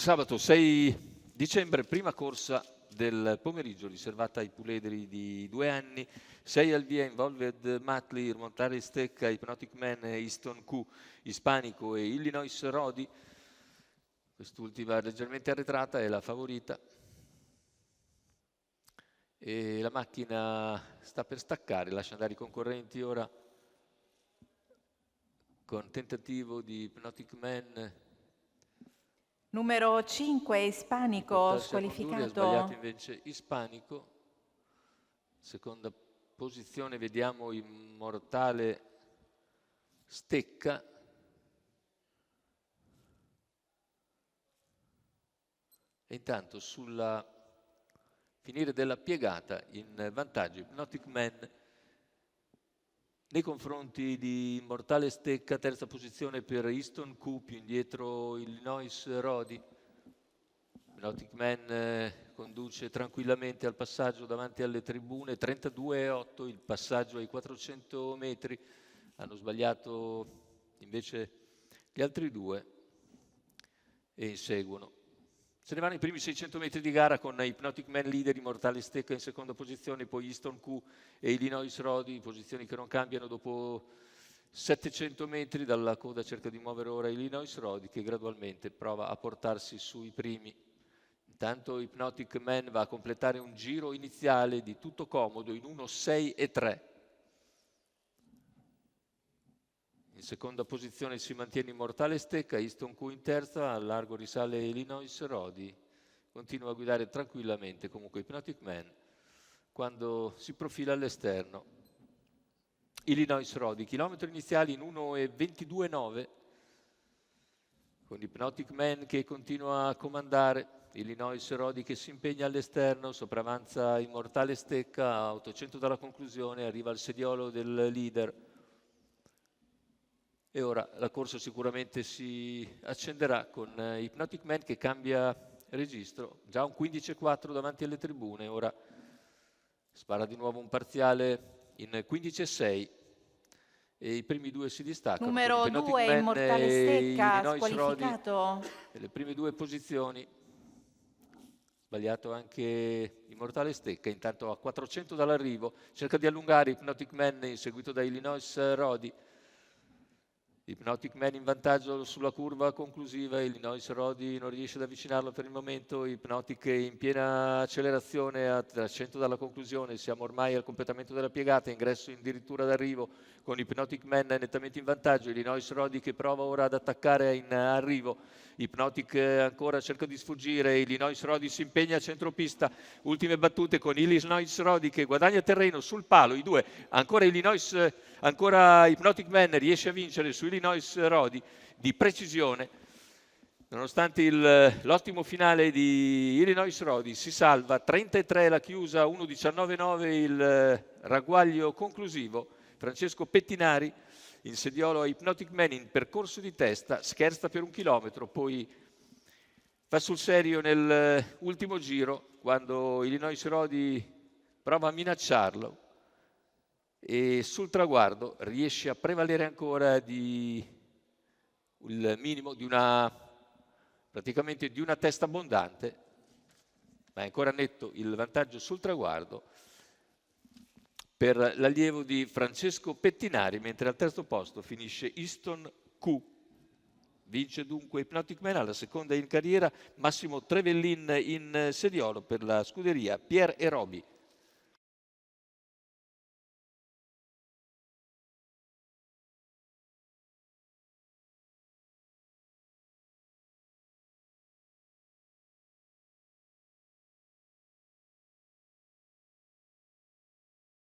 Sabato 6 dicembre, prima corsa del pomeriggio riservata ai puledri di 2 anni, 6 al via, Involved Matley, Montare Stecca, Hypnotic Man, Easton Q, Ispanico e Illinois Rodi. Quest'ultima leggermente arretrata è la favorita e la macchina sta per staccare, lascia andare i concorrenti ora con tentativo di Hypnotic Man. Numero 5, Ispanico, Condurre, ha sbagliato squalificato. invece Ispanico. Seconda posizione vediamo Immortale Stecca. E intanto sulla finire della piegata in vantaggio Hypnotic Man nei confronti di Immortale Stecca, terza posizione per Easton Q, più indietro Illinois Rodi. Hypnotic Man conduce tranquillamente al passaggio davanti alle tribune, 32,8 il passaggio ai 400 metri, hanno sbagliato invece gli altri due e inseguono. Se ne vanno i primi 600 metri di gara con Hypnotic Man leader, Immortale Stecca in seconda posizione, poi Easton Q e Illinois Rodi, posizioni che non cambiano dopo 700 metri. Dalla coda cerca di muovere ora Illinois Rodi che gradualmente prova a portarsi sui primi. Intanto Hypnotic Man va a completare un giro iniziale di tutto comodo in 1,6,3. In seconda posizione si mantiene Immortale Stecca, Easton Q in terza, al largo risale Illinois Rodi. Continua a guidare tranquillamente comunque Hypnotic Man quando si profila all'esterno. Illinois Rodi, chilometri iniziali in 1,22,9 con Hypnotic Man che continua a comandare. Illinois Rodi che si impegna all'esterno, sopravanza Immortale Stecca a 800 dalla conclusione, arriva al sediolo del leader. E ora la corsa sicuramente si accenderà con Hypnotic Man che cambia registro, già un 15,4 davanti alle tribune, ora spara di nuovo un parziale in 15,6 e i primi due si distaccano. Numero 2, Immortale Stecca, squalificato. Le prime due posizioni. Sbagliato anche Immortale Stecca, intanto a 400 dall'arrivo, cerca di allungare Hypnotic Man seguito da Illinois Rodi. Hypnotic Man in vantaggio sulla curva conclusiva, Illinois Rodi non riesce ad avvicinarlo per il momento, Hypnotic in piena accelerazione a 300 dalla conclusione, siamo ormai al completamento della piegata, ingresso addirittura d'arrivo con Hypnotic Man nettamente in vantaggio, Illinois Rodi che prova ora ad attaccare in arrivo, Hypnotic ancora cerca di sfuggire, Illinois Rodi si impegna a centropista, ultime battute con Illinois Rodi che guadagna terreno sul palo, i due, ancora Hypnotic Man riesce a vincere su Illinois Rodi di precisione, nonostante l'ottimo finale di Illinois Rodi, si salva, 33 la chiusa, 1,19,9 il ragguaglio conclusivo. Francesco Pettinari in sediolo a Hypnotic Man in percorso di testa, scherza per 1 chilometro, poi fa sul serio nell'ultimo giro quando Illinois Rodi prova a minacciarlo e sul traguardo riesce a prevalere ancora il minimo praticamente di una testa abbondante, ma è ancora netto il vantaggio sul traguardo per l'allievo di Francesco Pettinari, mentre al terzo posto finisce Easton Q. Vince dunque Hypnotic Man alla seconda in carriera, Massimo Trevellin in sediolo per la scuderia Pierre e Roby.